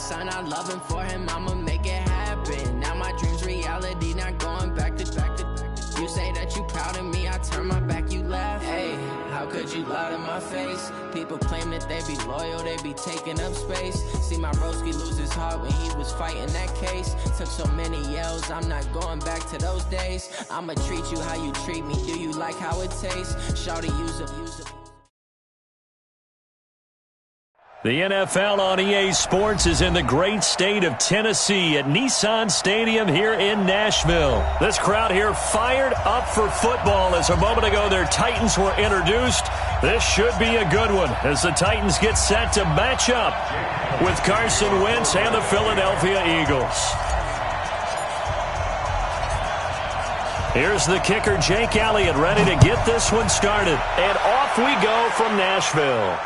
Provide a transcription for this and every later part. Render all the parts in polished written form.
son, I love him, for him, I'ma make it happen. Now my dream's reality, not going back to. You say that you proud of me, I turn my back, you laugh. Hey, how could you lie to my face? People claim that they be loyal, they be taking up space. See my broski lose his heart when he was fighting that case. Took so many yells, I'm not going back to those days. I'ma treat you how you treat me, do you like how it tastes? Shawty, use a The NFL on EA Sports is in the great state of Tennessee at Nissan Stadium here in Nashville. This crowd here fired up for football as a moment ago their Titans were introduced. This should be a good one as the Titans get set to match up with Carson Wentz and the Philadelphia Eagles. Here's the kicker, Jake Elliott, ready to get this one started. And off we go from Nashville.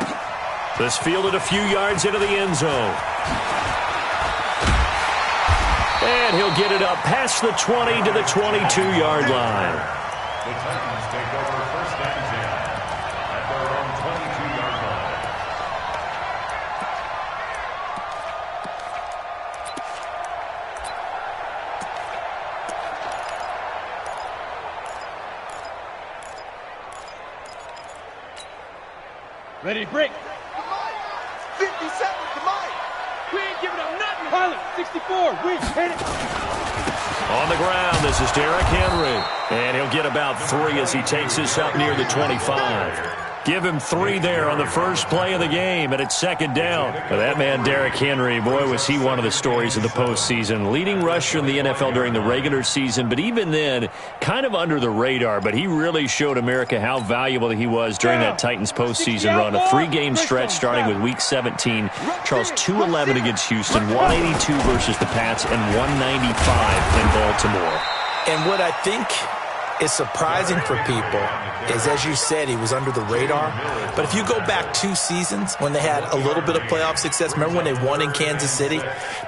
This fielded a few yards into the end zone. And he'll get it up past the 20 to the 22-yard line. The Titans take over first and 10 at their own 22-yard line. Ready to break. 50 seconds to Mike. We ain't giving up nothing. Pilot, 64. We hit it. On the ground, this is Derrick Henry. And he'll get about 3 as he takes this up near the 25. Give him 3 there on the first play of the game, and it's second down. But that man, Derrick Henry, boy, was he one of the stories of the postseason. Leading rusher in the NFL during the regular season, but even then, kind of under the radar. But he really showed America how valuable he was during that Titans postseason run. A 3-game stretch starting with Week 17. Charles, 211 against Houston, 182 versus the Pats, and 195 in Baltimore. And what I think is surprising for people is, as you said, he was under the radar. But if you go back 2 seasons when they had a little bit of playoff success, remember when they won in Kansas City?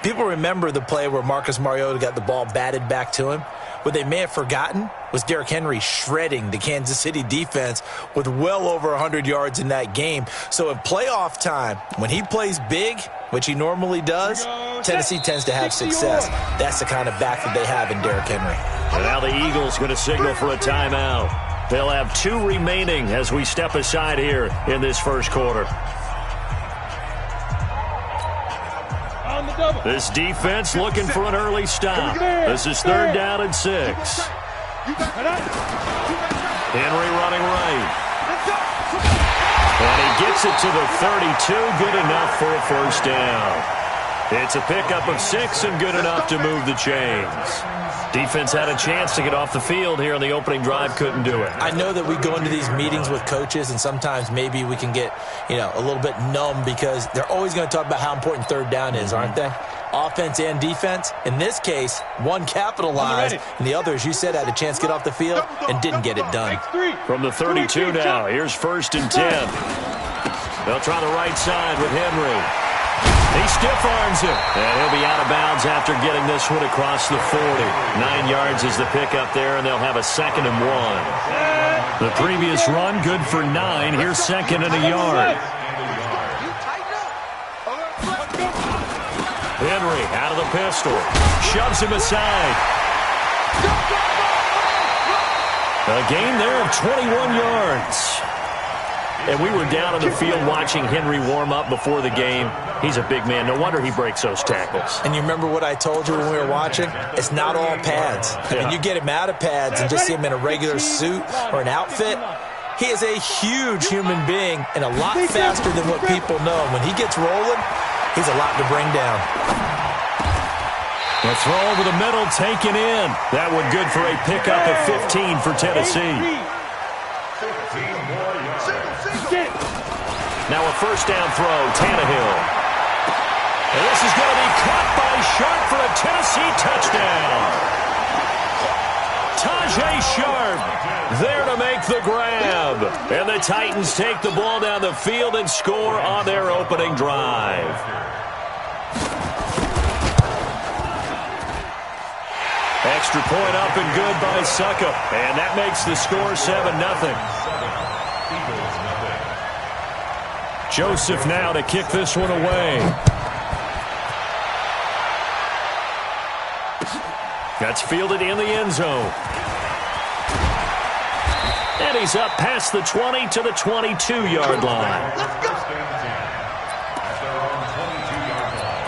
People remember the play where Marcus Mariota got the ball batted back to him. What they may have forgotten was Derrick Henry shredding the Kansas City defense with well over 100 yards in that game. So in playoff time, when he plays big, which he normally does, Tennessee tends to have success. That's the kind of back that they have in Derrick Henry. And now the Eagles going to signal for a timeout. They'll have 2 remaining as we step aside here in this first quarter. This defense looking for an early stop. This is 3rd down and 6. Henry running right. And he gets it to the 32. Good enough for a first down. It's a pickup of 6 and good enough to move the chains. Defense had a chance to get off the field here on the opening drive, couldn't do it. I know that we go into these meetings with coaches, and sometimes maybe we can get, a little bit numb because they're always going to talk about how important 3rd down is, aren't they? Offense and defense. In this case, one capitalized, and the other, as you said, had a chance to get off the field and didn't get it done. From the 32 now, here's 1st and 10. They'll try the right side with Henry. He stiff-arms him, and he'll be out of bounds after getting this one across the 40. 9 yards is the pickup there, and they'll have a 2nd and 1. The previous run, good for 9. Here's 2nd and a yard. Henry out of the pistol. Shoves him aside. A gain there of 21 yards. And we were down on the field watching Henry warm up before the game. He's a big man. No wonder he breaks those tackles. And you remember what I told you when we were watching? It's not all pads. I mean, you get him out of pads and just see him in a regular suit or an outfit. He is a huge human being and a lot faster than what people know. When he gets rolling, he's a lot to bring down. The throw over the middle, taken in. That one good for a pickup of 15 for Tennessee. Now a first down throw, Tannehill. And this is going to be caught by Sharp for a Tennessee touchdown. Tajay Sharp there to make the grab. And the Titans take the ball down the field and score on their opening drive. Extra point up and good by Suckup. And that makes the score 7-0. Joseph now to kick this one away. That's fielded in the end zone. And he's up past the 20 to the 22-yard line. Let's go. At their own 22-yard line.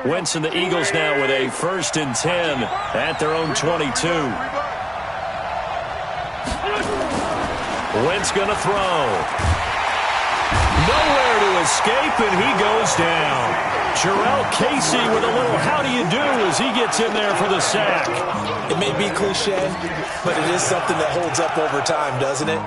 Wentz and the Eagles now with a 1st and 10 at their own 22. Wentz going to throw. Nowhere to escape, and he goes down. Jarrell Casey with a little how do you do as he gets in there for the sack. It may be cliche, but it is something that holds up over time, doesn't it?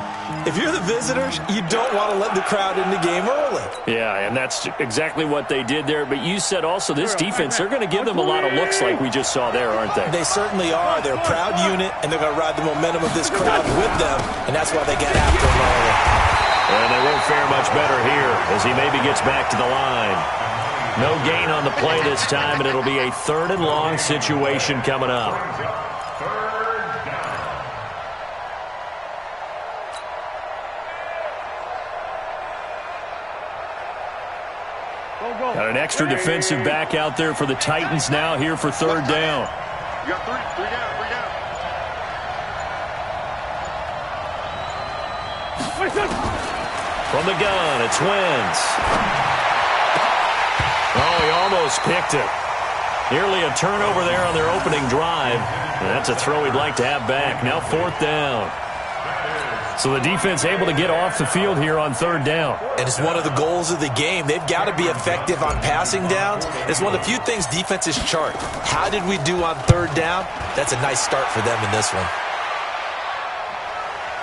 If you're the visitors, you don't want to let the crowd in the game early. Yeah, and that's exactly what they did there. But you said also this defense, they're going to give them a lot of looks like we just saw there, aren't they? They certainly are. They're a proud unit, and they're going to ride the momentum of this crowd with them, and that's why they get after them early. And they won't fare much better here as he maybe gets back to the line. No gain on the play this time, and it'll be a 3rd and long situation coming up. Got an extra defensive back out there for the Titans now here for 3rd down. You got three down. From the gun, it's Wentz. Oh, he almost picked it. Nearly a turnover there on their opening drive. And that's a throw he'd like to have back. Now 4th down. So the defense able to get off the field here on 3rd down. And it's one of the goals of the game. They've got to be effective on passing downs. It's one of the few things defenses chart. How did we do on 3rd down? That's a nice start for them in this one.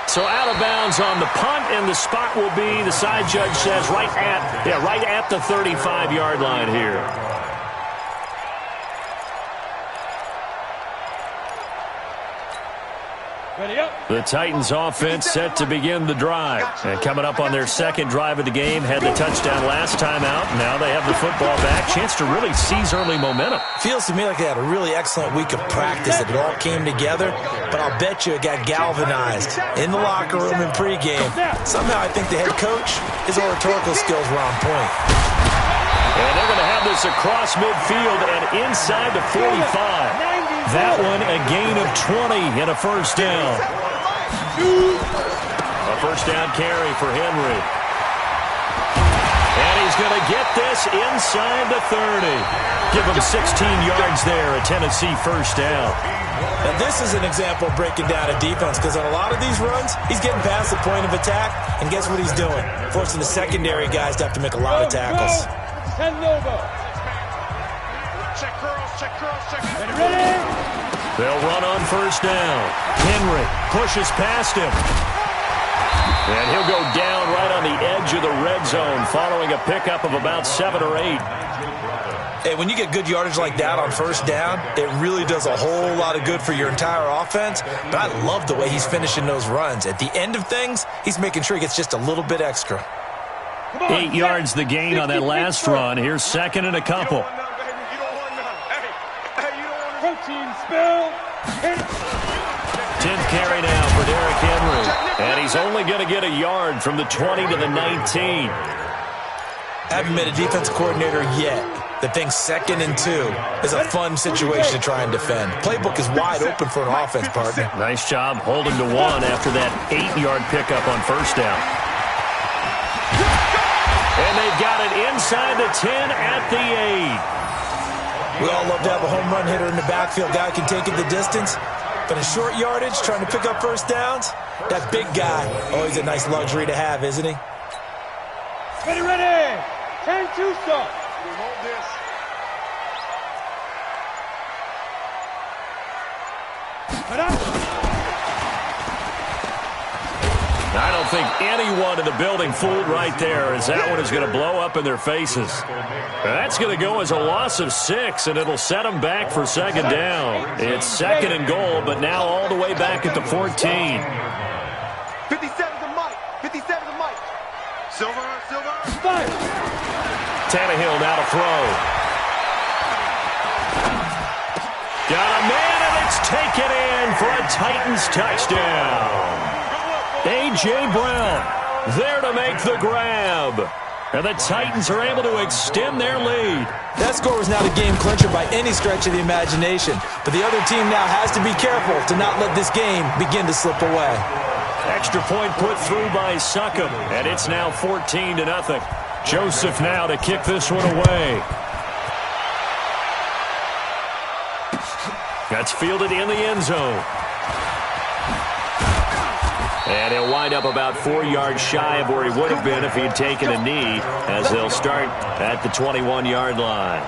So out of bounds on the punt, and the spot will be, the side judge says, right at the 35-yard line here. The Titans offense set to begin the drive. And coming up on their 2nd drive of the game, had the touchdown last time out. Now they have the football back. Chance to really seize early momentum. Feels to me like they had a really excellent week of practice. It all came together, but I'll bet you it got galvanized in the locker room in pregame. Somehow I think the head coach, his oratorical skills were on point. And they're going to have this across midfield and inside the 45. That one a gain of 20 and a 1st down. A 1st down carry for Henry. And he's going to get this inside the 30. Give him 16 yards there, a Tennessee 1st down. Now this is an example of breaking down a defense, because on a lot of these runs, he's getting past the point of attack, and guess what he's doing? Forcing the secondary guys to have to make a lot of tackles. They'll run on 1st down. Henry pushes past him. And he'll go down right on the edge of the red zone following a pickup of about 7 or 8. Hey, when you get good yardage like that on 1st down, it really does a whole lot of good for your entire offense. But I love the way he's finishing those runs. At the end of things, he's making sure he gets just a little bit extra. 8 yards the gain on that last run. Here's 2nd and a couple. Protein spill. 10th carry now for Derrick Henry. And he's only going to get a yard from the 20 to the 19. Haven't been a defensive coordinator yet. The thing 2nd and 2 is a fun situation to try and defend. Playbook is wide open for an offense, partner. Nice job holding to 1 after that 8-yard pickup on 1st down. And they've got it inside the 10 at the 8. We all love to have a home run hitter in the backfield. Guy can take it the distance. But in short yardage, trying to pick up 1st downs, that big guy, always a nice luxury to have, isn't he? Ready. 10-2 stop. I don't think anyone in the building fooled right there, as that one is going to blow up in their faces. That's going to go as a loss of 6, and it'll set them back for 2nd down. It's 2nd and goal, but now all the way back at the 14. 57 to Mike. 57 Tannehill now to throw. Got a man, and it's taken in for a Titans touchdown. A.J. Brown there to make the grab. And the Titans are able to extend their lead. That score was not a game clincher by any stretch of the imagination. But the other team now has to be careful to not let this game begin to slip away. Extra point put through by Succop, and it's now 14-0. Joseph now to kick this one away. That's fielded in the end zone. And he'll wind up about 4 yards shy of where he would have been if he had taken a knee, as they'll start at the 21-yard line.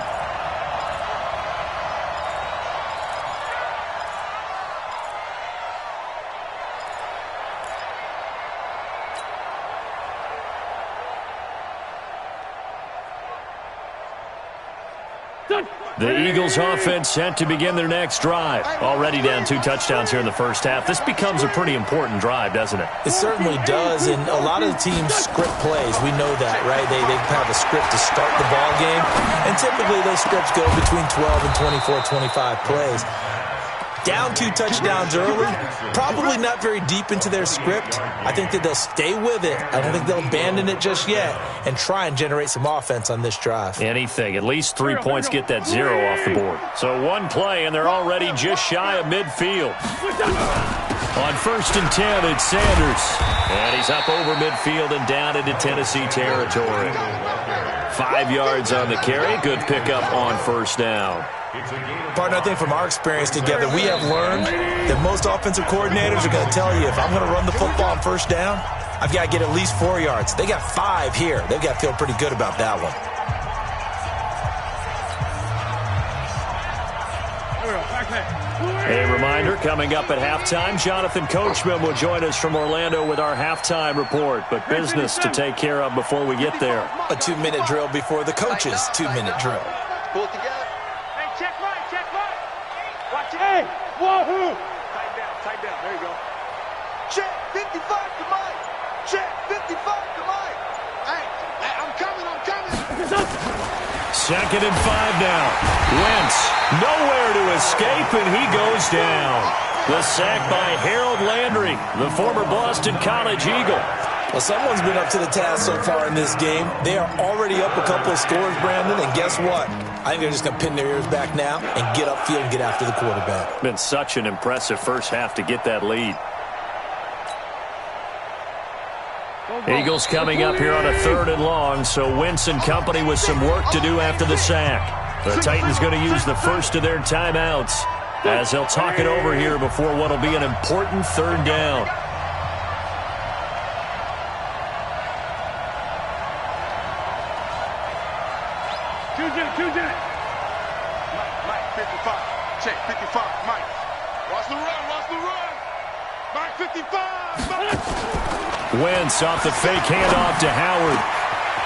The Eagles offense set to begin their next drive. Already down 2 touchdowns here in the first half. This becomes a pretty important drive, doesn't it? It certainly does, and a lot of the teams script plays. We know that, right? They have a script to start the ball game, and typically those scripts go between 12 and 24, 25 plays. Down 2 touchdowns early, probably not very deep into their script. I think that they'll stay with it. I don't think they'll abandon it just yet and try and generate some offense on this drive. Anything. At least 3 points get that 0 off the board. So 1 play, and they're already just shy of midfield. On 1st and 10, it's Sanders. And he's up over midfield and down into Tennessee territory. 5 yards on the carry. Good pickup on 1st down. Partner, I think from our experience together, we have learned that most offensive coordinators are going to tell you, if I'm going to run the football on 1st down, I've got to get at least 4 yards. They got 5 here. They've got to feel pretty good about that one. A reminder, coming up at halftime, Jonathan Coachman will join us from Orlando with our halftime report. But business to take care of before we get there. A 2-minute drill before the coach's 2-minute drill. Pull it together. Check right, check right. Watch it. Hey, wahoo! Tight down, there you go. Check 55 to Mike. Check 55 to Mike. Hey, I'm coming. 2nd and 5 now. Wentz nowhere to escape, and he goes down. The sack by Harold Landry, the former Boston College Eagle. Well, someone's been up to the task so far in this game. They are already up a couple of scores, Brandon, and guess what? I think they're just going to pin their ears back now and get upfield and get after the quarterback. Been such an impressive first half to get that lead. Eagles coming up here on a 3rd and long, so Wentz and company with some work to do after the sack. The Titans going to use the first of their timeouts as they'll talk it over here before what will be an important 3rd down. Mike 55. Check 55. Mike. Watch the run. Mike 55. Wentz off the fake handoff to Howard.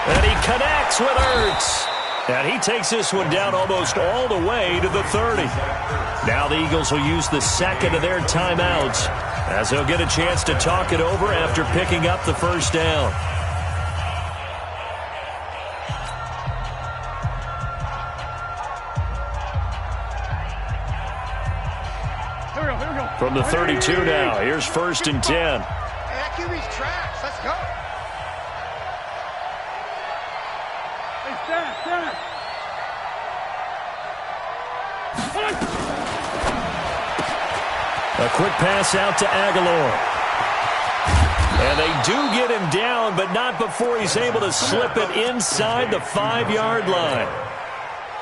And he connects with Ertz. And he takes this one down almost all the way to the 30. Now the Eagles will use the 2nd of their timeouts as they'll get a chance to talk it over after picking up the 1st down. From the 32 now, here's 1st and 10. Hey, that QB's trash. Let's go. Hey, stand. A quick pass out to Aguilar. And they do get him down, but not before he's able to slip it inside the 5-yard line.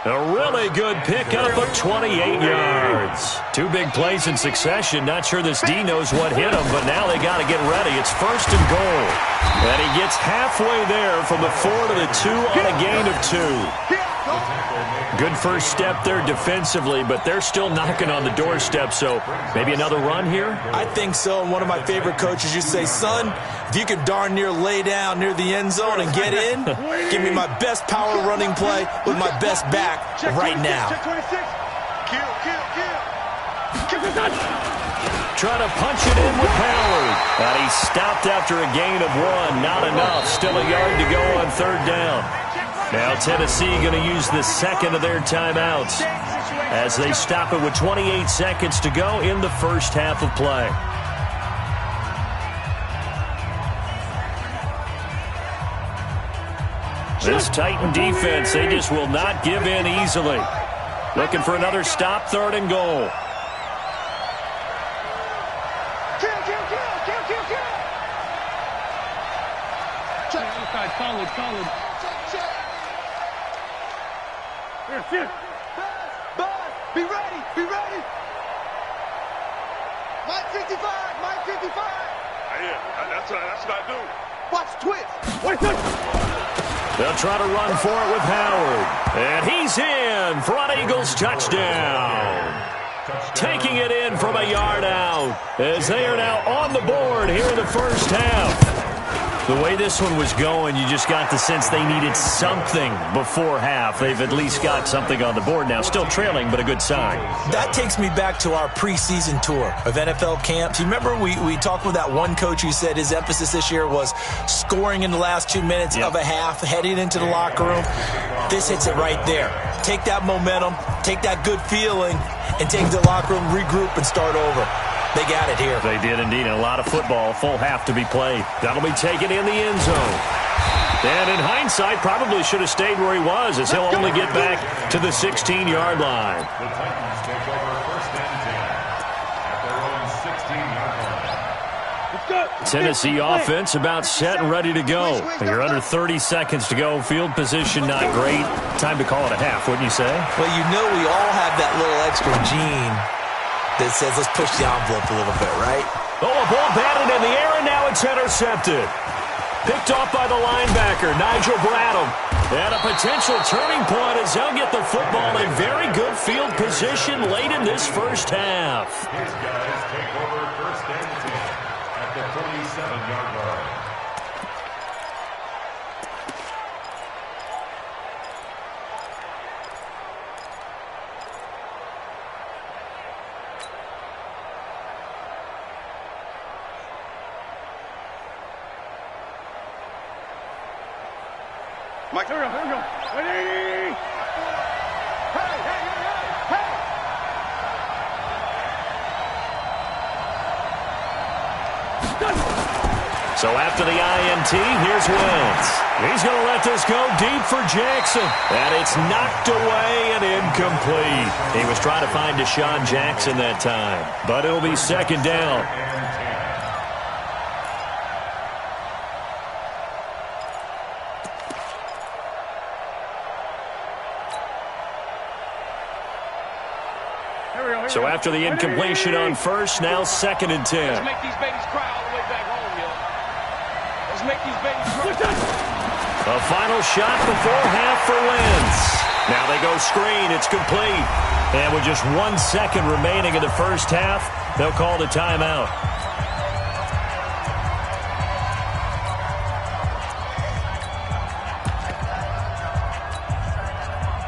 A really good pickup of 28 yards. 2 big plays in succession. Not sure this D knows what hit him, but now they got to get ready. It's 1st and goal. And he gets halfway there from the 4 to the 2 on a gain of 2. Good first step there defensively, but they're still knocking on the doorstep, so maybe another run here? I think so, and one of my favorite coaches used to say, son, if you can darn near lay down near the end zone and get in, give me my best power running play with my best back right now. Trying to punch it in with power. And he stopped after a gain of 1. Not enough. Still a yard to go on third down. Now Tennessee going to use the second of their timeouts as they stop it with 28 seconds to go in the first half of play. This Titan defense, they just will not give in easily. Looking for another stop, 3rd and goal. Solid. Here. Buzz, be ready. Mike 55. Yeah, that's what I do. Watch twist. They'll try to run for it with Howard. And he's in. Front Eagles touchdown. Taking it in from a yard out as they are now on the board here in the first half. The way this one was going, you just got the sense they needed something before half. They've at least got something on the board now. Still trailing, but a good sign. That takes me back to our preseason tour of NFL camps. You remember we talked with that one coach who said his emphasis this year was scoring in the last 2 minutes of a half, heading into the locker room. This hits it right there. Take that momentum, take that good feeling, and take the locker room, regroup, and start over. They got it here. They did indeed. A lot of football, full half to be played. That'll be taken in the end zone. And in hindsight, probably should have stayed where he was as he'll only get back to the 16-yard line. The Titans take over 1st and 10 at their own 16-yard line. Tennessee offense about set and ready to go. You're under 30 seconds to go. Field position not great. Time to call it a half, wouldn't you say? Well, you know we all have that little extra gene that says let's push the envelope a little bit, right? Oh, a ball batted in the air, and now it's intercepted. Picked off by the linebacker, Nigel Bradham. And a potential turning point as they'll get the football in very good field position late in this first half. His guys take over 1st and 10 at the 47-yard line. Mike, here we go. Ready? Hey! So after the INT, here's Wentz. He's going to let this go deep for Jackson. And it's knocked away and incomplete. He was trying to find Deshaun Jackson that time. But it'll be 2nd down. So after the incompletion on first, now 2nd and 10. Let's make these babies cry all the way back home, yo. Let's make these babies cry. A final shot before half for Wentz. Now they go screen. It's complete. And with just 1 second remaining in the first half, they'll call the timeout.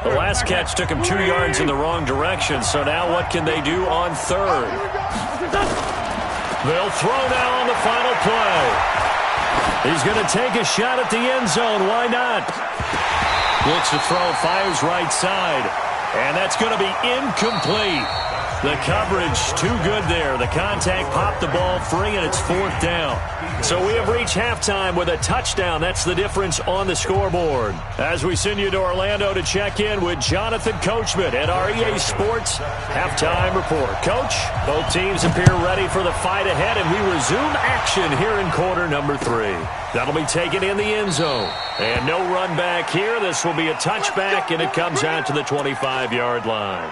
The last catch took him 2 yards in the wrong direction, so now what can they do on third? They'll throw now on the final play. He's going to take a shot at the end zone. Why not? Looks to throw, fires right side, and that's going to be incomplete. The coverage too good there. The contact popped the ball free, and it's 4th down. So we have reached halftime with a touchdown. That's the difference on the scoreboard. As we send you to Orlando to check in with Jonathan Coachman at our EA Sports Halftime Report. Coach, both teams appear ready for the fight ahead, and we resume action here in quarter number 3. That'll be taken in the end zone. And no run back here. This will be a touchback, and it comes out to the 25-yard line.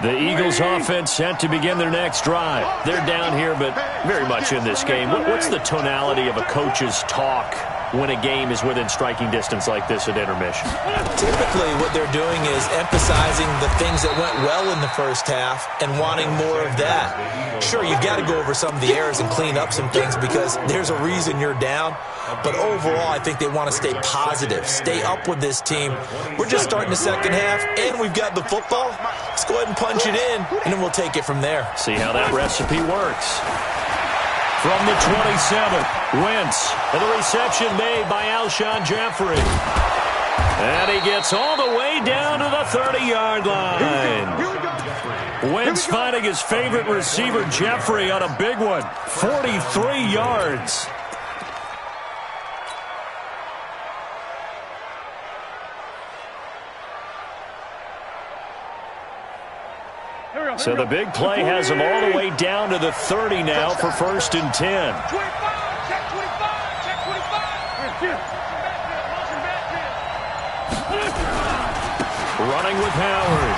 The Eagles offense set to begin their next drive. They're down here, but very much in this game. What's the tonality of a coach's talk when a game is within striking distance like this at intermission? Typically, what they're doing is emphasizing the things that went well in the first half and wanting more of that. Sure, you've got to go over some of the errors and clean up some things because there's a reason you're down. But overall, I think they want to stay positive, stay up with this team. We're just starting the second half, and we've got the football. Let's go ahead and punch it in, and then we'll take it from there. See how that recipe works. From the 27, Wentz, and the reception made by Alshon Jeffrey. And he gets all the way down to the 30-yard line. Wentz finding his favorite receiver, Jeffrey, on a big one. 43 yards. So the big play has him all the way down to the 30 now for 1st and 10. 25, check 25, check 25. Running with Howard.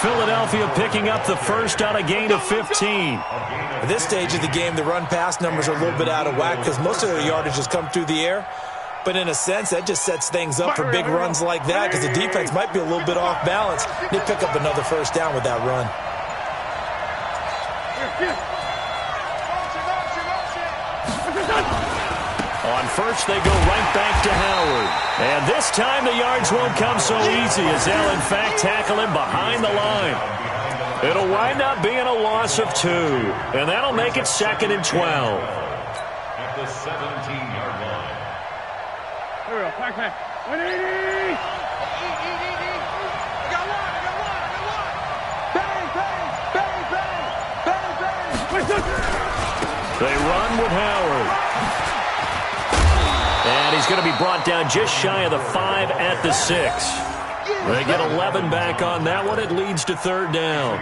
Philadelphia picking up the first on a gain of 15. At this stage of the game, the run-pass numbers are a little bit out of whack because most of their yardage has come through the air. But in a sense, that just sets things up for big runs like that because the defense might be a little bit off balance. They pick up another first down with that run. On first, they go right back to Howard. And this time, the yards won't come so easy as they'll, in fact, tackle him behind the line. It'll wind up being a loss of 2. And that'll make it 2nd and 12. At the 17-yard line. Here we go, pack. 180! I got one! Bang, bang! Bang, bang! Bang, bang! They run with Howard. And he's going to be brought down just shy of the 5 at the 6. They get 11 back on that one. It leads to 3rd down.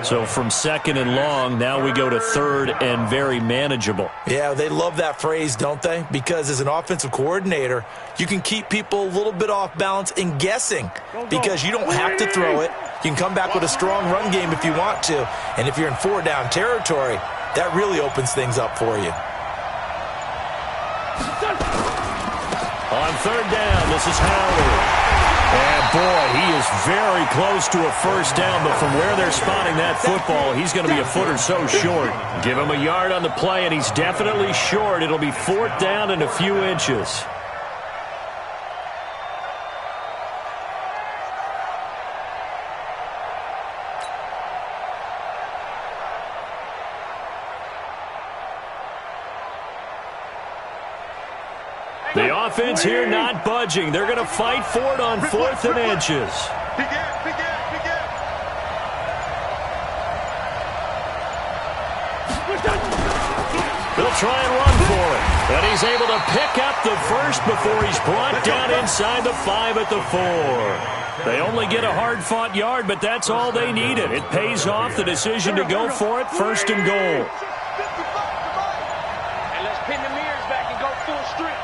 So from 2nd and long, now we go to 3rd and very manageable. Yeah, they love that phrase, don't they? Because as an offensive coordinator, you can keep people a little bit off balance and guessing because you don't have to throw it. You can come back with a strong run game if you want to. And if you're in 4-down territory, that really opens things up for you. On 3rd down, this is Howard. And, boy, he is very close to a first down, but from where they're spotting that football, he's going to be a foot or so short. Give him a yard on the play, and he's definitely short. It'll be 4th down and a few inches. The offense here not budging. They're going to fight for it on 4th and inches. They'll try and run for it. And he's able to pick up the first before he's brought down inside the 5 at the 4. They only get a hard-fought yard, but that's all they needed. It pays off the decision to go for it, 1st and goal. And let's pin the mirrors back and go full strip.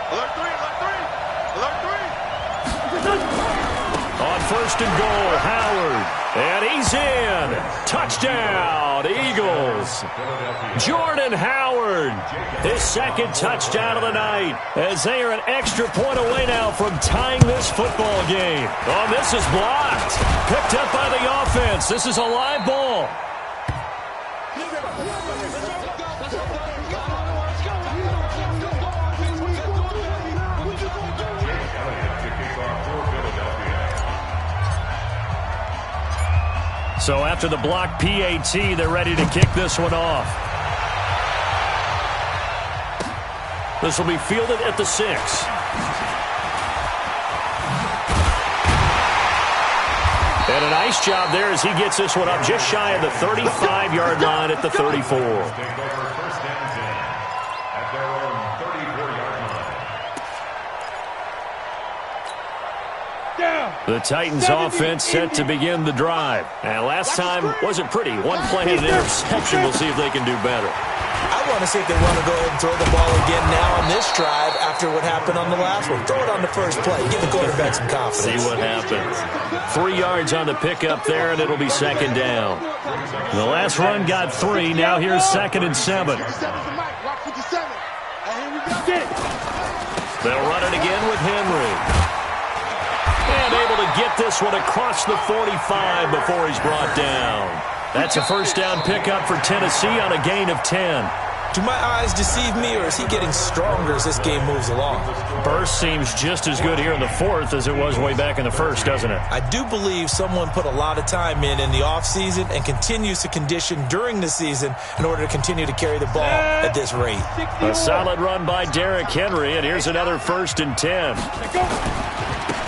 Alert 3, alert 3, alert 3. On 1st and goal, Howard. And he's in. Touchdown, Eagles. Jordan Howard, his 2nd touchdown of the night, as they are an extra point away now from tying this football game. Oh, this is blocked. Picked up by the offense. This is a live ball. So after the block PAT, they're ready to kick this one off. This will be fielded at the 6. And a nice job there as he gets this one up just shy of the 35-yard line at the 34. The Titans offense set to begin the drive. And last time wasn't pretty. One play and an interception. We'll see if they can do better. I want to see if they want to go ahead and throw the ball again now on this drive after what happened on the last one. Throw it on the first play. Give the quarterback some confidence. See what happens. 3 yards on the pickup there, and it'll be 2nd down. The last run got 3. Now here's 2nd and 7. They'll run it again with Henry. And able to get this one across the 45 before he's brought down. That's a first down pickup for Tennessee on a gain of 10. Do my eyes deceive me, or is he getting stronger as this game moves along? Burst seems just as good here in the fourth as it was way back in the first, doesn't it? I do believe someone put a lot of time in the offseason and continues to condition during the season in order to continue to carry the ball at this rate. A solid run by Derrick Henry, and here's another 1st and 10.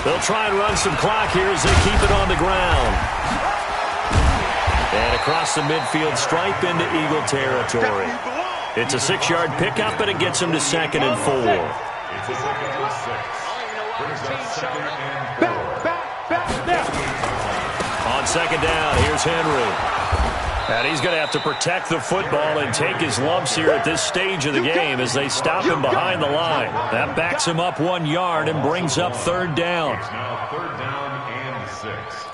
They'll try and run some clock here as they keep it on the ground. And across the midfield stripe into Eagle territory. It's a 6-yard pickup, and it gets them to 2nd and 4. It's a 2nd and 6. Brings up 2nd and 4. On 2nd down, here's Henry. And he's going to have to protect the football and take his lumps here at this stage of the game as they stop him behind the line. That backs him up 1 yard and brings up 3rd down. It's now 3rd down and 6.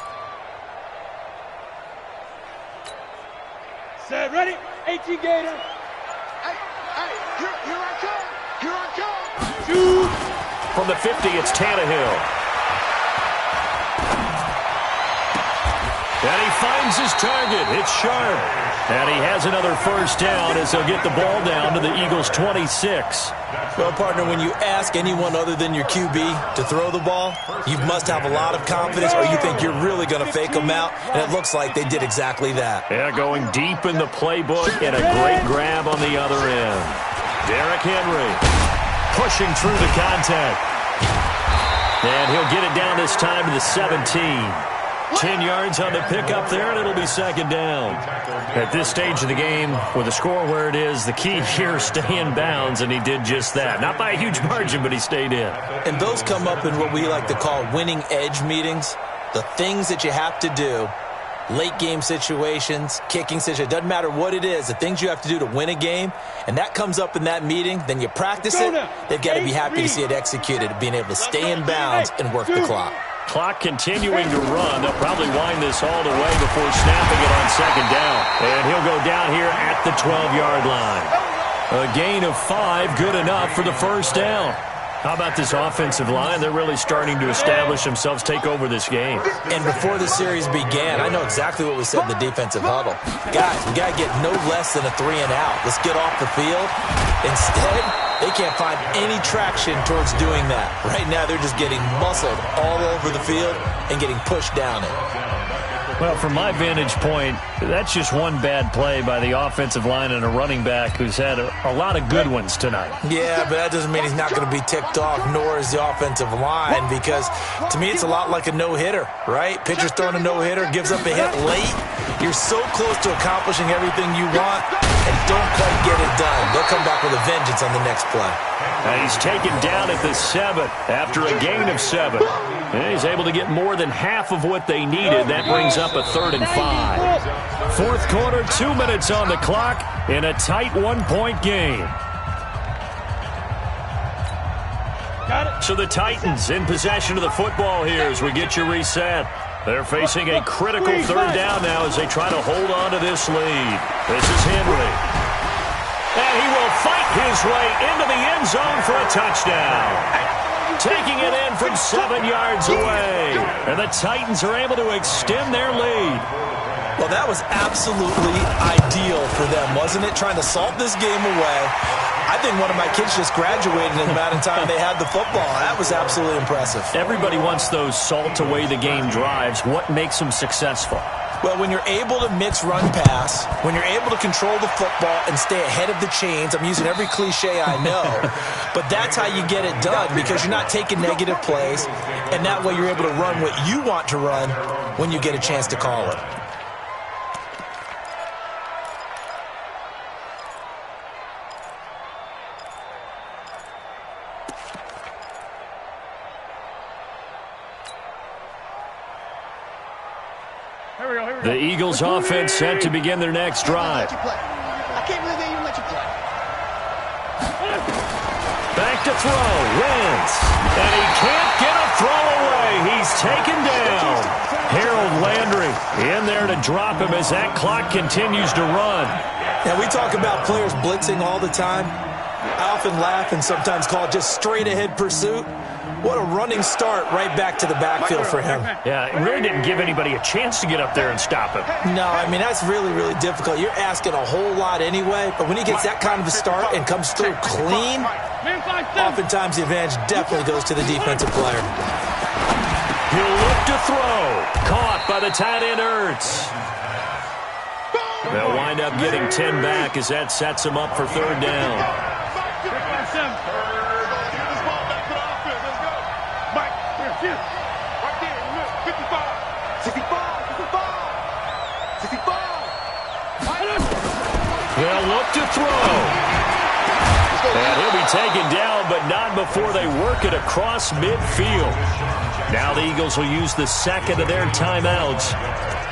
Set, ready? 18 Gator. Hey, here I come. Here I come. Shoot. From the 50, it's Tannehill. And he finds his target. It's Sharp. And he has another 1st down as they'll get the ball down to the Eagles' 26. Well, partner, when you ask anyone other than your QB to throw the ball, you must have a lot of confidence, or you think you're really going to fake them out, and it looks like they did exactly that. Yeah, going deep in the playbook and a great grab on the other end. Derrick Henry pushing through the contact. And he'll get it down this time to the 17. 10 yards on the pickup there, and it'll be 2nd down. At this stage of the game, with the score where it is, the key here is stay in bounds, and he did just that. Not by a huge margin, but he stayed in. And those come up in what we like to call winning edge meetings. The things that you have to do, late game situations, kicking situations, doesn't matter what it is, the things you have to do to win a game, and that comes up in that meeting, then you practice it, they've got to be happy to see it executed, being able to stay in bounds and work the clock. Clock continuing to run. They'll probably wind this all the way before snapping it on 2nd down. And he'll go down here at the 12-yard line. A gain of 5, good enough for the 1st down. How about this offensive line? They're really starting to establish themselves, take over this game. And before the series began, I know exactly what we said in the defensive huddle. Guys, we got to get no less than a 3-and-out. Let's get off the field. Instead, they can't find any traction towards doing that. Right now, they're just getting muscled all over the field and getting pushed down it. Well, from my vantage point, that's just one bad play by the offensive line and a running back who's had a lot of good ones tonight. Yeah, but that doesn't mean he's not going to be ticked off, nor is the offensive line, because to me it's a lot like a no-hitter, right? Pitcher's throwing a no-hitter, gives up a hit late. You're so close to accomplishing everything you want and don't quite get it done. They'll come back with a vengeance on the next play. And he's taken down at the 7 after a gain of 7. And he's able to get more than half of what they needed. That brings up a 3rd and 5. 4th quarter, 2 minutes on the clock in a tight 1-point game. So the Titans in possession of the football here as we get you reset. They're facing a critical 3rd down now as they try to hold on to this lead. This is Henry. And he will fight his way into the end zone for a touchdown. Taking it in from 7 yards away. And the Titans are able to extend their lead. Well, that was absolutely ideal for them, wasn't it? Trying to salt this game away. I think one of my kids just graduated in the amount of time they had the football. That was absolutely impressive. Everybody wants those salt away the game drives. What makes them successful? Well, when you're able to mix run pass, when you're able to control the football and stay ahead of the chains, I'm using every cliche I know, but that's how you get it done because you're not taking negative plays, and that way you're able to run what you want to run when you get a chance to call it. The Eagles offense set to begin their next drive. I can't believe they even let you play. Back to throw. Wins. And he can't get a throw away. He's taken down. Harold Landry in there to drop him as that clock continues to run. Now, we talk about players blitzing all the time. I often laugh and sometimes call it just straight-ahead pursuit. What a running start right back to the backfield for him. Yeah, it really didn't give anybody a chance to get up there and stop him. No, I mean, that's really, really difficult. You're asking a whole lot anyway, but when he gets that kind of a start and comes through clean, oftentimes the advantage definitely goes to the defensive player. He'll look to throw. Caught by the tight end, Ertz. They'll wind up getting 10 back as that sets him up for third down. They'll look to throw. And he'll be taken down, but not before they work it across midfield. Now the Eagles will use the second of their timeouts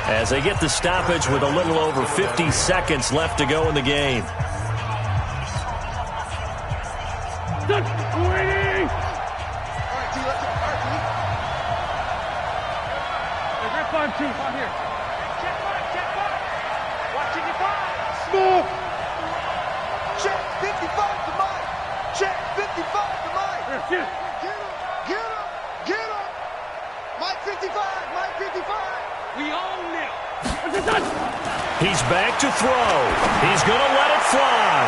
as they get the stoppage with a little over 50 seconds left to go in the game. Check 55 to Mike. Check 55 to Mike. Get him. Get him. Get him. Mike 55. Mike 55. We own them. He's back to throw. He's going to let it fly.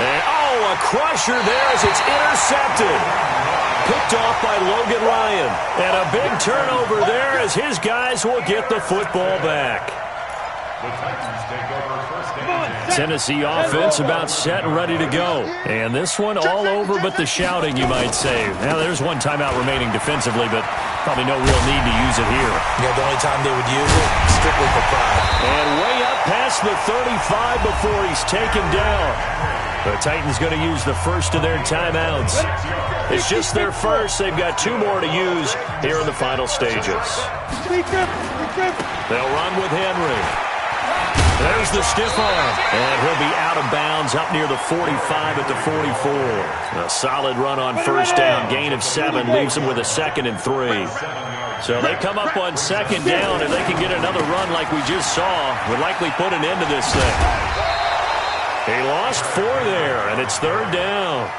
And, oh, a crusher there as it's intercepted. Picked off by Logan Ryan. And a big turnover there as his guys will get the football back. The Titans take over first and 10. Tennessee offense about set and ready to go. And this one all over but the shouting, you might say. Now, there's one timeout remaining defensively, but probably no real need to use it here. Yeah, the only time they would use it, strictly for pride. And way up past the 35 before he's taken down. The Titans going to use the first of their timeouts. It's just their first. They've got two more to use here in the final stages. They'll run with Henry. There's the stiff arm. And he'll be out of bounds up near the 45 at the 44. A solid run on first down. Gain of 7 leaves him with a 2nd and 3. So they come up on 2nd down, and they can get another run like we just saw. Would likely put an end to this thing. He lost 4 there, and it's 3rd down.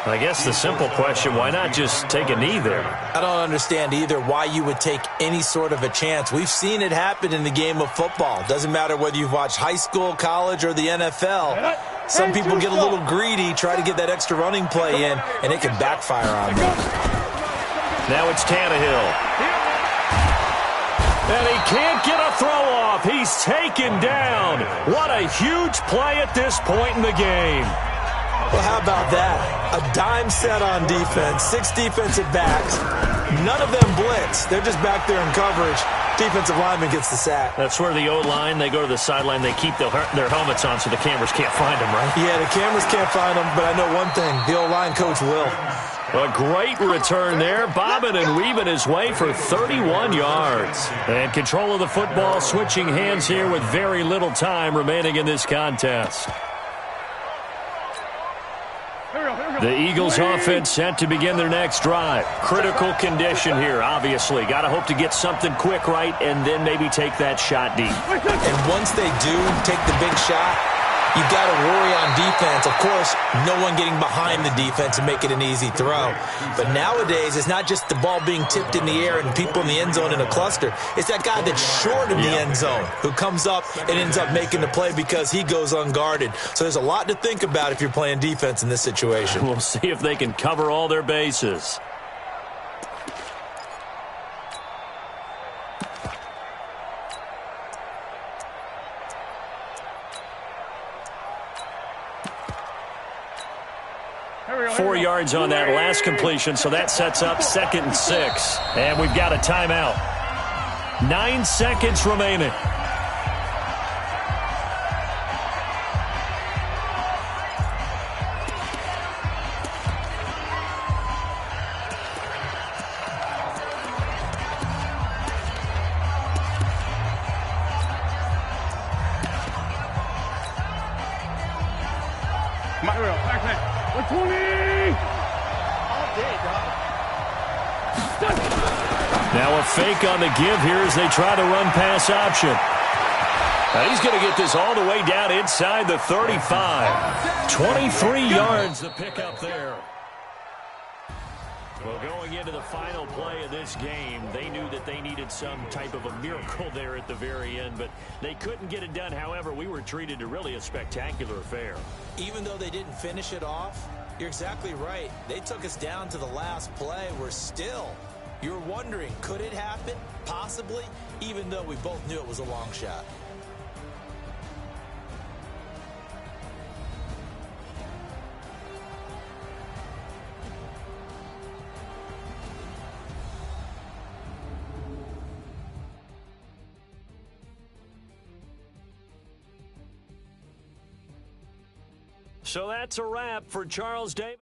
I guess the simple question, why not just take a knee there? I don't understand either why you would take any sort of a chance. We've seen it happen in the game of football. Doesn't matter whether you've watched high school, college, or the NFL. Some people get a little greedy, try to get that extra running play in, and it can backfire on them. Now it's Tannehill. And he can't get a throw off. He's taken down. What a huge play at this point in the game. Well, how about that? A dime set on defense, 6 defensive backs. None of them blitz. They're just back there in coverage. Defensive lineman gets the sack. That's where the O-line, they go to the sideline, they keep their helmets on so the cameras can't find them, right? Yeah, the cameras can't find them, but I know one thing. The O-line coach will. A great return there, bobbing and weaving his way for 31 yards. And control of the football, switching hands here with very little time remaining in this contest. The Eagles offense set to begin their next drive. Critical condition here, obviously. Got to hope to get something quick right and then maybe take that shot deep. And once they do take the big shot, you've got to worry on defense. Of course, no one getting behind the defense and make it an easy throw. But nowadays, it's not just the ball being tipped in the air and people in the end zone in a cluster. It's that guy that's short of the end zone who comes up and ends up making the play because he goes unguarded. So there's a lot to think about if you're playing defense in this situation. We'll see if they can cover all their bases. Four yards on that last completion, so that sets up 2nd and 6. And we've got a timeout. 9 seconds remaining. Now a fake on the give here as they try to run pass option. Now he's going to get this all the way down inside the 35. 23 yards the pickup there. Well, going into the final play of this game, they knew that they needed some type of a miracle there at the very end, but they couldn't get it done. However, we were treated to really a spectacular affair. Even though they didn't finish it off, you're exactly right. They took us down to the last play. We're still, you're wondering, could it happen? Possibly, even though we both knew it was a long shot. So that's a wrap for Charles Davis.